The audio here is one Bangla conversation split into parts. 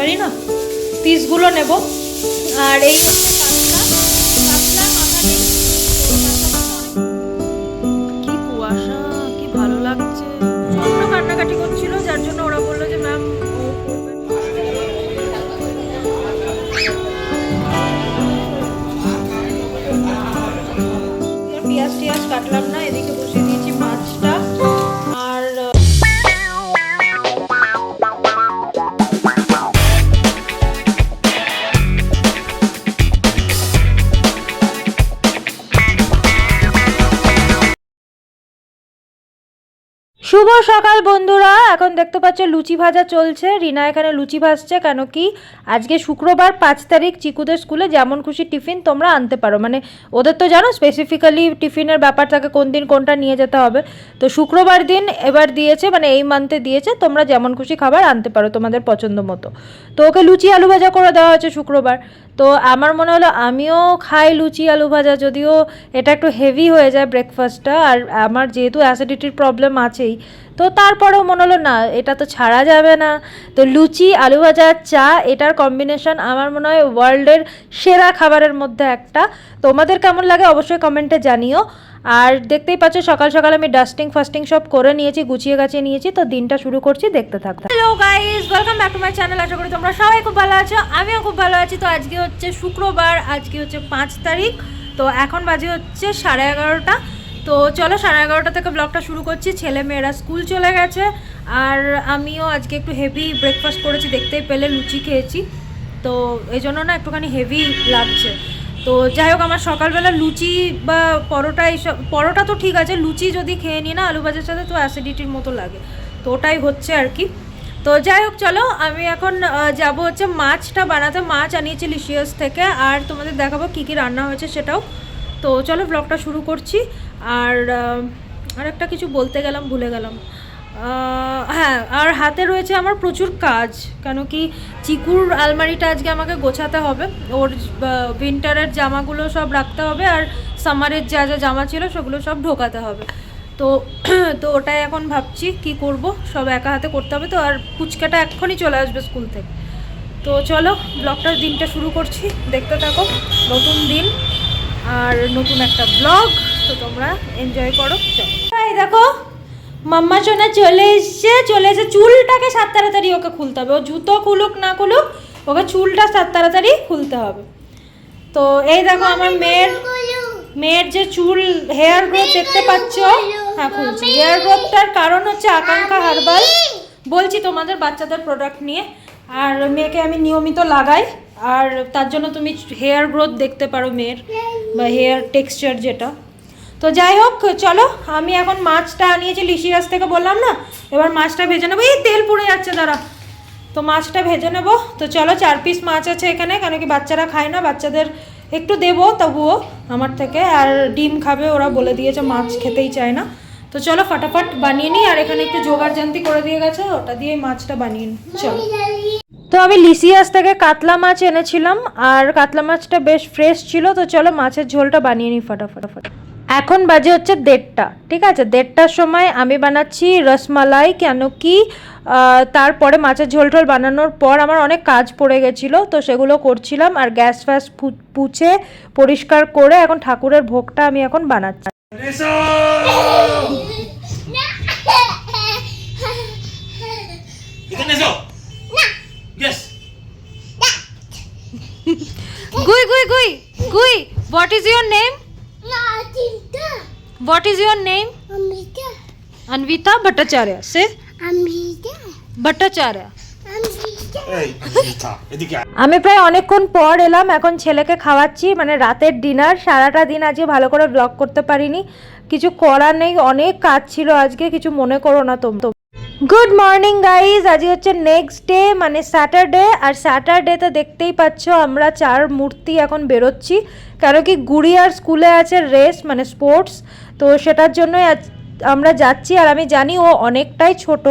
পারি না, পিসগুলো নেব। আর এই হচ্ছে কাতলা, মাথা নেই। কি কুয়াশা, কি ভালো লাগছে। স্বপ্ন কান্নাকাটি করছিল, যার জন্য ওরা বললো যে ম্যাম ও করবে। পেঁয়াজ টিয়াজ কাটলাম না, এদিকে বসিয়ে দিয়েছি মাছটা। আর শুভ সকাল বন্ধুরা, এখন দেখতে পাচ্ছ লুচি ভাজা চলছে। রিনা এখানে লুচি ভাজছে, কেন কি আজকে শুক্রবার 5 তারিখ, চিকুদের স্কুলে যেমন খুশি টিফিন তোমরা আনতে পারো। মানে ওদের তো জানো স্পেসিফিক্যালি টিফিনের ব্যাপার থাকে, কোন দিন কোনটা নিয়ে যেতে হবে। তো শুক্রবার দিন এবার দিয়েছে, মানে এই মান্থে দিয়েছে, তোমরা যেমন খুশি খাবার আনতে পারো তোমাদের পছন্দ মতো। তো ওকে লুচি আলু ভাজা করে দেওয়া হয়েছে শুক্রবার। তো আমার মনে হলো আমিও খাই লুচি আলু ভাজা, যদিও এটা একটু হেভি হয়ে যায় ব্রেকফাস্টটা, আর আমার যেহেতু অ্যাসিডিটির প্রবলেম আছেই, তো তারপরেও মনে হলো না, এটা তো ছাড়া যাবে না। তো লুচি আলু ভাজা চা, এটার কম্বিনেশন আমার মনে হয় ওয়ার্ল্ডের সেরা খাবারের মধ্যে একটা। তোমাদের কেমন লাগে অবশ্যই কমেন্টে জানিও। আর দেখতেই পাচ্ছ সকাল সকাল আমি ডাস্টিং ফাস্টিং সব করে নিয়েছি, গুছিয়ে গাছিয়ে নিয়েছি। তো দিনটা শুরু করছি, দেখতে থাকো। Hello guys, welcome back to my channel. আশা করি তোমরা সবাই খুব ভালো আছো, আমিও খুব ভালো আছি। তো আজকে হচ্ছে শুক্রবার, আজকে হচ্ছে 5 তারিখ। তো এখন বাজে হচ্ছে 11:30। তো চলো 11:30 থেকে ব্লগটা শুরু করছি। ছেলে মেয়েরা স্কুল চলে গেছে, আর আমিও আজকে একটু হেভি ব্রেকফাস্ট করেছি, দেখতেই পেলে লুচি খেয়েছি। তো এই জন্য না একটুখানি হেভি লাগছে। তো যাই হোক, আমার সকালবেলা লুচি বা পরোটা, এইসব পরোটা তো ঠিক আছে, লুচি যদি খেয়ে নিই না আলু ভাজার সাথে, তো অ্যাসিডিটির মতো লাগে। তো ওটাই হচ্ছে আর কি। তো যাই হোক চলো, আমি এখন যাব হচ্ছে মাছটা বানাতে। মাছ আনিয়েছি লিশিয়াস থেকে, আর তোমাদের দেখাবো কী কী রান্না হয়েছে সেটাও। তো চলো ব্লগটা শুরু করছি। আর একটা কিছু বলতে গেলাম, ভুলে গেলাম। হ্যাঁ, আর হাতে রয়েছে আমার প্রচুর কাজ, কেন কি চিকুর আলমারিটা আজকে আমাকে গোছাতে হবে। ওর উইন্টারের জামাগুলো সব রাখতে হবে, আর সামারের যা যা জামা ছিল সেগুলো সব ঢোকাতে হবে। তো তো ওটাই এখন ভাবছি কি করব, সব একা হাতে করতে হবে। তো আর পুচকাটা এক্ষুনি চলে আসবে স্কুল থেকে। তো চলো ব্লগটার দিনটা শুরু করছি, দেখতে থাকো। নতুন দিন আর নতুন একটা ব্লগ, তো তোমরা এনজয় করো। চলো, এই দেখো মাম্মা সোনা চলে এসে চুলটাকে সাত তাড়াতাড়ি ওকে খুলতে হবে। ও জুতো খুলুক না খুলুক, ওকে চুলটা সাত তাড়াতাড়ি খুলতে হবে। তো এই দেখো আমার মেয়ের যে চুল হেয়ার গ্রোথ দেখতে পাচ্ছ। হ্যাঁ খুলছি। হেয়ার গ্রোথটার কারণ হচ্ছে আকাঙ্ক্ষা হার্বাল, বলছি তোমাদের বাচ্চাদের প্রোডাক্ট নিয়ে। আর মেয়েকে আমি নিয়মিত লাগাই, আর তার জন্য তুমি হেয়ার গ্রোথ দেখতে পারো মেয়ের, বা হেয়ার টেক্সচার যেটা। তো যাই হোক চলো, আমি এখন মাছটা আনিয়েছি লিশিয়াস থেকে, বললাম না। এবার মাছটা ভেজে নেবো। এই তেল পুড়ে যাচ্ছে, দাঁড়া। তো মাছটা ভেজে নেবো। তো চলো, 4 পিস মাছ আছে এখানে, কেন কি বাচ্চারা খায় না, বাচ্চাদের একটু দেবো তবুও আমার থেকে। আর ডিম খাবে, ওরা বলে দিয়েছে মাছ খেতেই চায় না। তো চলো ফটাফট বানিয়ে নিই। আর এখানে একটু জোগাড় জান্তি করে দিয়ে গেছে, ওটা দিয়ে মাছটা বানিয়ে নিই। চলো। তো আমি লিসিয়াস থেকে কাতলা মাছ এনেছিলাম, আর কাতলা মাছটা বেশ ফ্রেশ ছিল। তো চলো মাছের ঝোলটা বানিয়ে নিই ফটাফট। এখন বাজে হচ্ছে 1:30, ঠিক আছে। 1:30টার সময় আমি বানাচ্ছি রসমালাই, কেন কি তারপরে মাছের ঝোল টোল বানানোর পর আমার অনেক কাজ পড়ে গেছিলো, তো সেগুলো করছিলাম। আর গ্যাস ফ্যাস পুছে পরিষ্কার করে এখন ঠাকুরের ভোগটা আমি এখন বানাচ্ছি। গুই গুই গুই গুই, what is your name? What is your name? Anvita Bhattacharya. Say Anvita Bhattacharya. আমি প্রায় অনেকক্ষণ পর এলাম, এখন ছেলেকে খাওয়াচ্ছি, মানে রাতের ডিনার। সারাটা দিন আজকে ভালো করে ব্লগ করতে পারিনি, কিছু করার নেই, অনেক কাজ ছিল আজকে, কিছু মনে করো না তোমরা। গুড মর্নিং গাইজ, আজকে হচ্ছে নেক্সট ডে, মানে স্যাটারডে। আর স্যাটারডেতে দেখতেই পাচ্ছ আমরা 4 মূর্তি এখন বেরোচ্ছি, কেন কি গুড়িয়ার স্কুলে আছে রেস, মানে স্পোর্টস। তো সেটার জন্যই আমরা যাচ্ছি। আর আমি জানি ও অনেকটাই ছোট,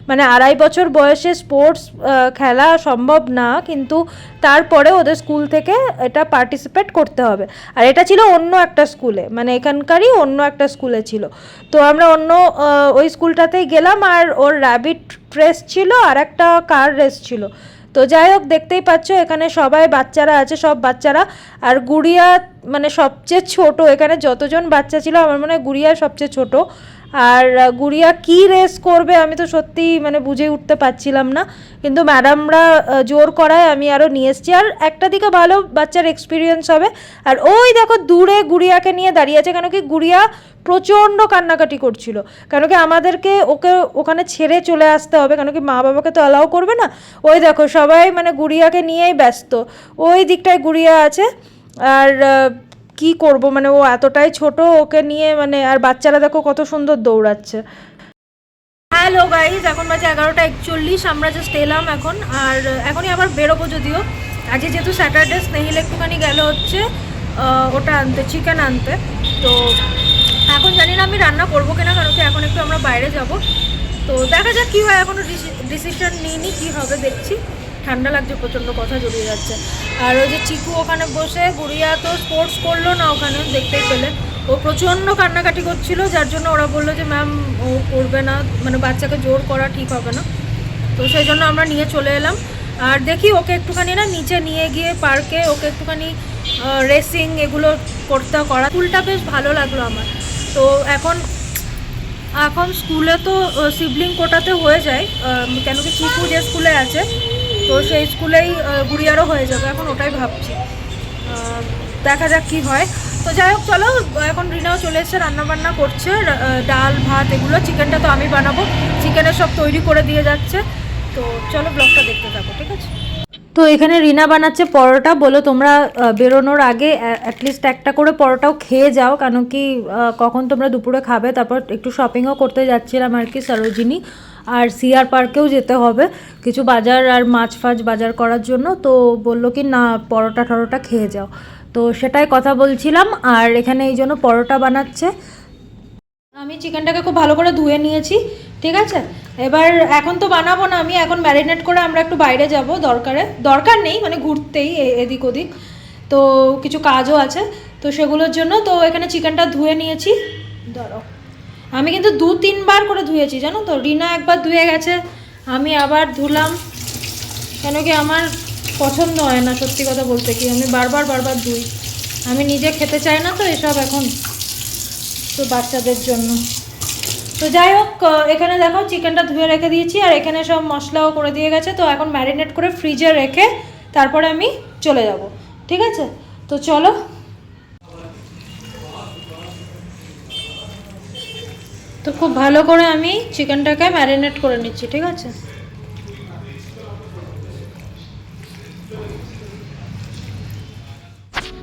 মানে 2.5 বছর বয়সে স্পোর্টস খেলা সম্ভব না, কিন্তু তারপরে ওদের স্কুল থেকে এটা পার্টিসিপেট করতে হবে। আর এটা ছিল অন্য একটা স্কুলে, মানে এখানকারই অন্য একটা স্কুলে ছিল। তো আমরা অন্য ওই স্কুলটাতেই গেলাম। আর ওর র্যাবিট রেস ছিল আর একটা কার রেস ছিল। তো যাই হোক, দেখতেই পাচ্ছ এখানে সবাই বাচ্চারা আছে, সব বাচ্চারা। আর গুড়িয়া মানে সবচেয়ে ছোট, এখানে যতজন বাচ্চা ছিল আমার মনে হয় গুড়িয়া সবচেয়ে ছোট। আর গুড়িয়া কি রেস করবে আমি তো সত্যি মানে বুঝে উঠতে পারছিলাম না, কিন্তু ম্যাডামরা জোর করায় আমি আরও নিয়ে এসেছি। আর একটা দিকে ভালো, বাচ্চার এক্সপিরিয়েন্স হবে। আর ওই দেখো দূরে গুড়িয়াকে নিয়ে দাঁড়িয়ে আছে, কেন কি গুড়িয়া প্রচণ্ড কান্নাকাটি করছিল, কেন কি আমাদেরকে ওকে ওখানে ছেড়ে চলে আসতে হবে, কেন কি মা বাবাকে তো অ্যালাউ করবে না। ওই দেখো সবাই মানে গুড়িয়াকে নিয়েই ব্যস্ত, ওই দিকটায় গুড়িয়া আছে। আর কি করব, মানে ও এতটাই ছোট, ওকে নিয়ে মানে, আর বাচ্চারা দেখো কত সুন্দর দৌড়াচ্ছে। হ্যালো গাইজ, এখন বাজে 11:41, আমরা জাস্ট এলাম এখন। আর এখনই আবার বেরোবো, যদিও আজকে যেহেতু স্যাটারডে, স্নেহিল একটুখানি গেল হচ্ছে ওটা আনতে, চিকেন আনতে। তো এখন জানি না আমি রান্না করবো কিনা, কারণ কি এখন একটু আমরা বাইরে যাব। তো দেখা যাক কী হয়, এখনও ডিসিশন নিইনি, কী হবে দেখছি। ঠান্ডা লাগছে প্রচণ্ড, কথা জড়িয়ে যাচ্ছে। আর ওই যে চিকু ওখানে বসে, গুড়িয়া তো স্পোর্টস করলো না ওখানে, দেখতেই পেলে ও প্রচণ্ড কান্নাকাটি করছিল, যার জন্য ওরা বললো যে ম্যাম ও করবে না, মানে বাচ্চাকে জোর করা ঠিক হবে না। তো সেই জন্য আমরা নিয়ে চলে এলাম। আর দেখি ওকে একটুখানি না নিচে নিয়ে গিয়ে পার্কে ওকে একটুখানি রেসিং এগুলো করা, স্কুলটা বেশ ভালো লাগলো আমার। তো এখন স্কুলে তো সিবলিং কোটাতে হয়ে যায়, কেন কি চিকু যে স্কুলে আছে তো সেই স্কুলেই গুড়িয়ারও হয়ে যাবে, এখন ওটাই ভাবছি। দেখা যাক কী হয়। তো যাই হোক চলো, এখন রিনাও চলে এসেছে, রান্নাবান্না করছে, ডাল ভাত এগুলো, চিকেনটা তো আমি বানাবো, চিকেনের সব তৈরি করে দিয়ে যাচ্ছে। তো চলো ব্লগটা দেখতে থাকো, ঠিক আছে। তো এখানে রিনা বানাচ্ছে পরোটা, বলো তোমরা বেরোনোর আগে অ্যাটলিস্ট একটা করে পরোটাও খেয়ে যাও, কেন কি কখন তোমরা দুপুরে খাবে। তারপর একটু শপিংও করতে যাচ্ছিলাম আর কি, সরোজিনী আর সিআর পার্কেও যেতে হবে কিছু বাজার আর মাছ ফাছ বাজার করার জন্য। তো বললো কি না পরোটা টরোটা খেয়ে যাও, তো সেটাই কথা বলছিলাম। আর এখানে এই জন্য পরোটা বানাচ্ছে। আমি চিকেনটাকে খুব ভালো করে ধুয়ে নিয়েছি, ঠিক আছে। এবার এখন তো বানাবো না আমি, এখন ম্যারিনেট করে আমরা একটু বাইরে যাব, দরকার নেই মানে ঘুরতেই এদিক ওদিক, তো কিছু কাজও আছে তো সেগুলোর জন্য। তো এখানে চিকেনটা ধুয়ে নিয়েছি, ধরো আমি কিন্তু 2-3 বার করে ধুয়েছি জানো তো, রিনা একবার ধুয়ে গেছে, আমি আবার ধুলাম, কেন কি আমার পছন্দ হয় না সত্যি কথা বলতে, কি আমি বারবার ধুই, আমি নিজে খেতে চাই না তো এসব এখন, তো বাচ্চাদের জন্য। তো যাই হোক, এখানে দেখো চিকেনটা ধুয়ে রেখে দিয়েছি, আর এখানে সব মশলাও করে দিয়ে গেছে। তো এখন ম্যারিনেট করে ফ্রিজে রেখে তারপরে আমি চলে যাব, ঠিক আছে। তো চলো, তো খুব ভালো করে আমি চিকেনটাকে ম্যারিনেট করে নিচ্ছি, ঠিক আছে।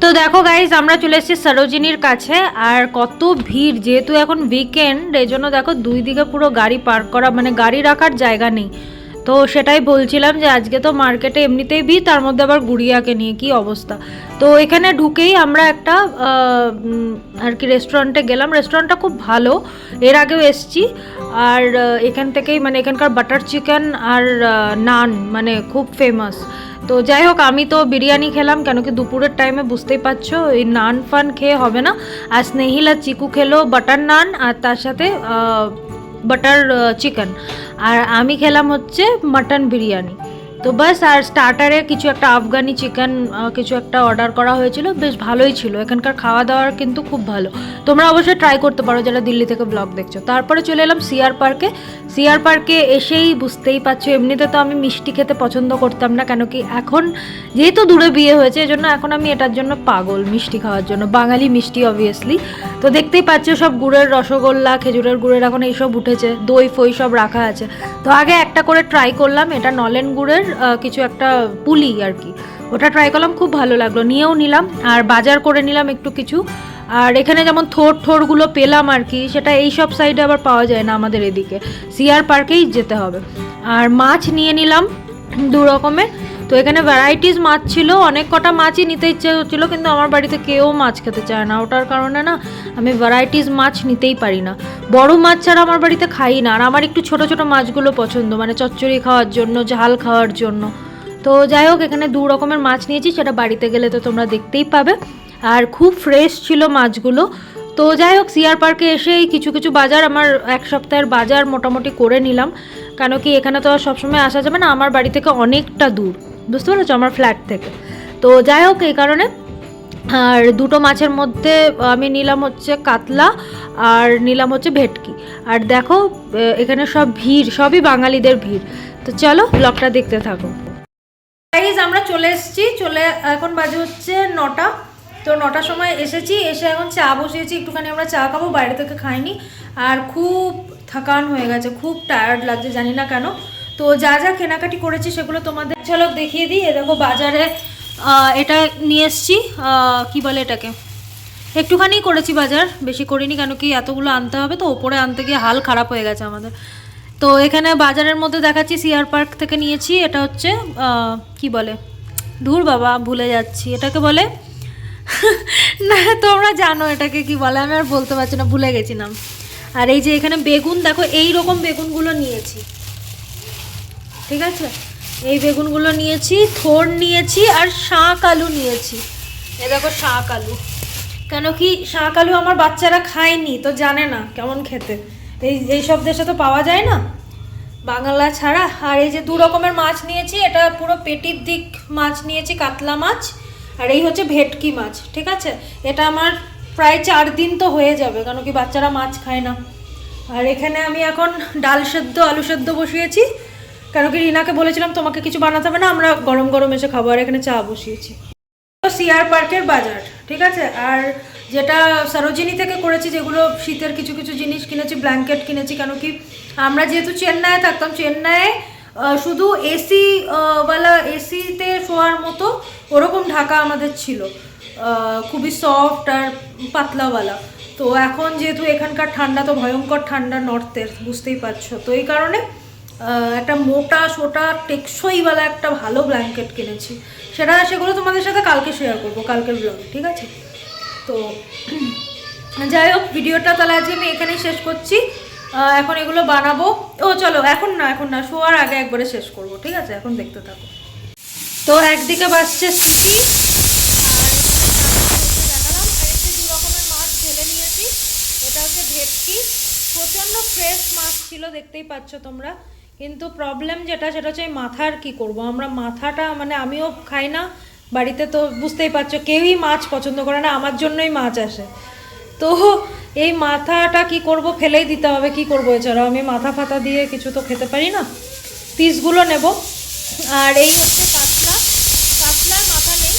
তো দেখো গাইজ, আমরা চলে এসেছি সরোজিনীর কাছে, আর কত ভিড়, যেহেতু এখন উইকেন্ড এই জন্য দেখো দুই দিকে পুরো গাড়ি পার্ক করা, মানে গাড়ি রাখার জায়গা নেই। তো সেটাই বলছিলাম যে আজকে তো মার্কেটে এমনিতেই ভিড়, তার মধ্যে আবার গুড়িয়াকে নিয়ে কি অবস্থা। তো এখানে ঢুকেই আমরা একটা আর কি রেস্টুরেন্টে গেলাম, রেস্টুরেন্টটা খুব ভালো, এর আগেও এসছি। আর এখান থেকেই মানে এখানকার বাটার চিকেন আর নান মানে খুব ফেমাস। তো যাই হোক, আমি তো বিরিয়ানি খেলাম, কেন কি দুপুরের টাইমে বুঝতেই পারছো এই নান ফান খেয়ে হবে না। আর স্নেহিল আর চিকু খেলো বাটার নান আর তার সাথে বাটার চিকেন, আর আমি খেলাম হচ্ছে মাটন বিরিয়ানি। তো বাস, আর স্টার্টারে কিছু একটা আফগানি চিকেন কিছু একটা অর্ডার করা হয়েছিল, বেশ ভালোই ছিল। এখানকার খাওয়া দাওয়ার কিন্তু খুব ভালো, তোমরা অবশ্যই ট্রাই করতে পারো যারা দিল্লি থেকে ব্লগ দেখছো। তারপরে চলে এলাম সিআর পার্কে। সিআর পার্কে এসেই বুঝতেই পারছো, এমনিতে তো আমি মিষ্টি খেতে পছন্দ করতাম না, কেন কি এখন যেহেতু দূরে বিয়ে হয়েছে এজন্য এখন আমি এটার জন্য পাগল, মিষ্টি খাওয়ার জন্য, বাঙালি মিষ্টি অবভিয়াসলি। তো দেখতেই পাচ্ছ সব গুড়ের রসগোল্লা, খেজুরের গুড়ের এখন এইসব উঠেছে, দই ফই সব রাখা আছে। তো আগে একটা করে ট্রাই করলাম, এটা নলেন গুড়ের কিছু একটা পুলি আর কি, ওটা ট্রাই করলাম, খুব ভালো লাগলো, নিয়েও নিলাম। আর বাজার করে নিলাম একটু কিছু। আর এখানে যেমন থোরগুলো পেলাম আর কি, সেটা এই সব সাইডে আবার পাওয়া যায় না আমাদের এদিকে, সিআর পার্কেই যেতে হবে। আর মাছ নিয়ে নিলাম 2 রকমের। তো এখানে ভ্যারাইটিস মাছ ছিল, অনেক কটা মাছই নিতে ইচ্ছে হচ্ছিলো, কিন্তু আমার বাড়িতে কেউ মাছ খেতে চায় না, ওটার কারণে না আমি ভ্যারাইটিস মাছ নিতেই পারি না, বড় মাছ ছাড়া আমার বাড়িতে খাই না। আর আমার একটু ছোট ছোট মাছগুলো পছন্দ, মানে চচ্চড়ি খাওয়ার জন্য, ঝাল খাওয়ার জন্য। তো যাই হোক, এখানে 2 রকমের মাছ নিয়েছি, সেটা বাড়িতে গেলে তো তোমরা দেখতেই পাবে। আর খুব ফ্রেশ ছিল মাছগুলো। তো যাই হোক, সিআর পার্কে এসেই কিছু বাজার, আমার 1 সপ্তাহের বাজার মোটামুটি করে নিলাম। কেন কি এখানে তো আর সবসময় আসা যাবে না, আমার বাড়ি থেকে অনেকটা দূর, বুঝতে পেরেছো, আমার ফ্ল্যাট থেকে। তো যাই হোক এই কারণে। আর দুটো মাছের মধ্যে আমি নিলাম হচ্ছে কাতলা আর নিলাম হচ্ছে ভেটকি। আর দেখো এখানে সব ভিড়, সবই বাঙালিদের ভিড়। তো চলো ব্লগটা দেখতে থাকো। গাইস আমরা চলে এসেছি, এখন বাজে হচ্ছে 9টা। তো 9টার সময় এসেছি, এসে এখন চা বসিয়েছি, একটুখানি আমরা চা খাবো, বাইরে থেকে খাইনি। আর খুব থকান হয়ে গেছে, খুব টায়ার্ড লাগছে, জানি না কেন। তো যা যা কেনাকাটি করেছি সেগুলো তোমাদের ঝলক দেখিয়ে দিই। এ দেখো বাজারে এটা নিয়ে এসছি, কী বলে এটাকে, একটুখানি করেছি বাজার, বেশি করিনি, কেন কি এতগুলো আনতে হবে তো, ওপরে আনতে গিয়ে হাল খারাপ হয়ে গেছে আমাদের। তো এখানে বাজারের মধ্যে দেখাচ্ছি, সিআর পার্ক থেকে নিয়েছি। এটা হচ্ছে কি বলে, ধুর বাবা ভুলে যাচ্ছি, এটাকে বলে না তোমরা জানো এটাকে কি বলে, আমি আর বলতে পারছি না, ভুলে গেছি নাম। আর এই যে এখানে বেগুন দেখো, এই রকম বেগুনগুলো নিয়েছি, ঠিক আছে, এই বেগুনগুলো নিয়েছি, থোড় নিয়েছি, আর শাঁক আলু নিয়েছি। এ দেখো শাঁক আলু, কেন কি শাঁক আলু আমার বাচ্চারা খায়নি, তো জানে না কেমন খেতে, এই সব দেশে তো পাওয়া যায় না বাংলা ছাড়া। আর এই যে 2 রকমের মাছ নিয়েছি, এটা পুরো পেটির দিক মাছ নিয়েছি, কাতলা মাছ, আর এই হচ্ছে ভেটকি মাছ, ঠিক আছে। এটা আমার প্রায় 4 দিন তো হয়ে যাবে, কারণ কি বাচ্চারা মাছ খায় না। আর এখানে আমি এখন ডাল সেদ্ধ আলু সেদ্ধ বসিয়েছি, কেন কি রিনাকে বলেছিলাম তোমাকে কিছু বানাতে হবে না, আমরা গরম গরম এসে খাবো। আর এখানে চা বসিয়েছি। সিআর পার্কের বাজার, ঠিক আছে। আর যেটা সরোজিনী থেকে করেছি, যেগুলো শীতের কিছু কিছু জিনিস কিনেছি, ব্ল্যাঙ্কেট কিনেছি, কেন কি আমরা যেহেতু চেন্নাইয়ে থাকতাম, চেন্নাইয়ে শুধু এসি ওয়ালা, এসিতে শোয়ার মতো ওরকম ঢাকা আমাদের ছিল, খুবই সফট আর পাতলাওয়ালা। তো এখন যেহেতু এখানকার ঠান্ডা তো ভয়ঙ্কর ঠান্ডা, নর্থের, বুঝতেই পারছো, তো এই কারণে একটা মোটা সোটা টেকসইওয়ালা একটা ভালো ব্ল্যাঙ্কেট কিনেছি। সেগুলো তোমাদের সাথে কালকে শেয়ার করবো, কালকের ব্লগে, ঠিক আছে। তো যাই হোক, ভিডিওটা তাহলে আজকে আমি এখানেই শেষ করছি। এখন এগুলো বানাবো। ও চলো, এখন না, শোয়ার আগে একবারে শেষ করব, ঠিক আছে, এখন দেখতে থাকো। তো একদিকে বাজছে সিটি, আর দেখালাম আরেকটি 2 রকমের মাছ ঢেলে নিয়েছি। এটা হচ্ছে ভেটকি, প্রচণ্ড ফ্রেশ মাছ ছিল, দেখতেই পাচ্ছ তোমরা। কিন্তু প্রবলেম যেটা, সেটা হচ্ছে এই মাথার কি করব আমরা, মাথাটা মানে আমিও খাই না বাড়িতে, তো বুঝতেই পারছো কেউই মাছ পছন্দ করে না, আমার জন্যই মাছ আসে। তো এই মাথাটা কি করব, ফেলেই দিতে হবে, কি করবো এছাড়াও, আমি মাথা ফাতা দিয়ে কিছু তো খেতে পারি না, পিসগুলো নেব। আর এই হচ্ছে কাতলা, কাতলার মাথা নেই,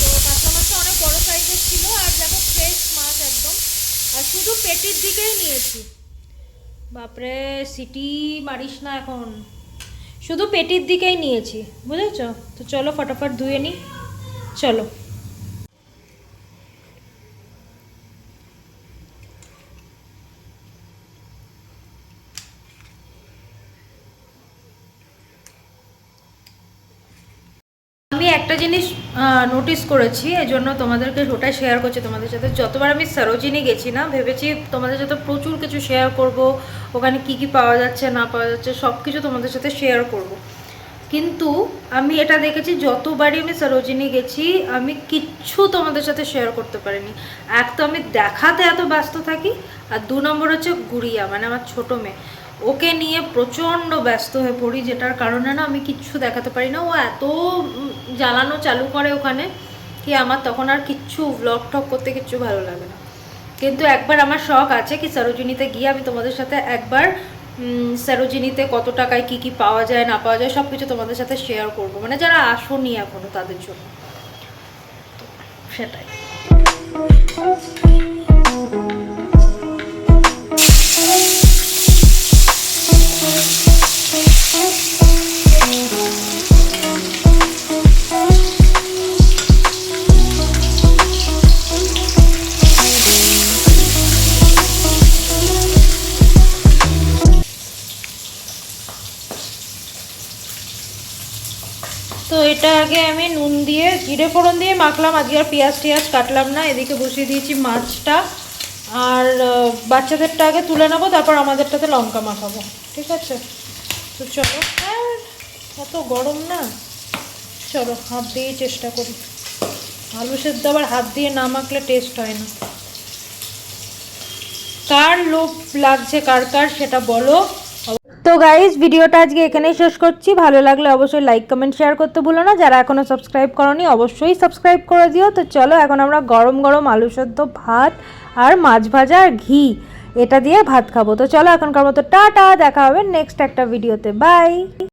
তো কাতলা মাছটা অনেক বড় সাইজের ছিল। আর দেখো ফ্রেশ মাছ একদম, আর শুধু পেটির দিকেই নিয়েছি। বাপরে সিটি মারিস না এখন, শুধু পেটির দিকেই নিয়েছি, বুঝেছ। তো চলো ফটাফট ধুয়ে নিই, চলো। আমি একটা জিনিস নোটিস করেছি, এই জন্য তোমাদেরকে ওটাই শেয়ার করছি তোমাদের সাথে। যতবার আমি সরোজিনী গেছি না, ভেবেছি তোমাদের সাথে প্রচুর কিছু শেয়ার করব, ওখানে কি কি পাওয়া যাচ্ছে না পাওয়া যাচ্ছে সব কিছু তোমাদের সাথে শেয়ার করব। কিন্তু আমি এটা দেখেছি, যতবারই আমি সরোজিনী গেছি আমি কিচ্ছু তোমাদের সাথে শেয়ার করতে পারিনি। এক তো আমি দেখাতে এত ব্যস্ত থাকি, আর 2 নম্বর হচ্ছে গুড়িয়া, মানে আমার ছোটো মেয়ে, ওকে নিয়ে প্রচণ্ড ব্যস্ত হয়ে পড়ি, যেটার কারণে না আমি কিচ্ছু দেখাতে পারি না। ও এত জ্বালানো চালু করে ওখানে, কি আমার তখন আর কিচ্ছু ব্লগ টক করতে কিচ্ছু ভালো লাগে না। কিন্তু একবার আমার শখ আছে কি সরোজিনীতে গিয়ে আমি তোমাদের সাথে একবার সরোজিনীতে কত টাকায় কি কি পাওয়া যায় না পাওয়া যায় সব কিছু তোমাদের সাথে শেয়ার করব, মানে যারা আসোনি এখনো তাদের জন্য, সেটাই। তো এটা আগে আমি নুন দিয়ে জিরে ফোড়ন দিয়ে মাখলাম, আজকে আর পেঁয়াজ টিয়াজ কাটলাম না। এদিকে বসিয়ে দিয়েছি মাছটা, আর বাচ্চাদেরটা আগে তুলে নেবো, তারপর আমাদেরটাতে লঙ্কা মাখাবো, ঠিক আছে। তো চলো, এত গরম না, চলো হাত দিয়েই চেষ্টা করি। আলু সেদ্ধ আবার হাত দিয়ে না মাখলে টেস্ট হয় না। কার লোভ লাগছে কার কার সেটা বলো। তো গাইজ ভিডিওটা আজকে এখানেই শেষ করছি। ভালো লাগলে অবশ্যই লাইক কমেন্ট শেয়ার করতে ভুলো না। যারা এখনও সাবস্ক্রাইব করোনি অবশ্যই সাবস্ক্রাইব করে দিও। তো চলো এখন আমরা গরম গরম আলু সেদ্ধ ভাত আর মাছ ভাজা আর ঘি এটা দিয়ে ভাত খাবো। তো চলো এখনকার মতো টাটা, দেখা হবে নেক্সট একটা ভিডিওতে, বাই।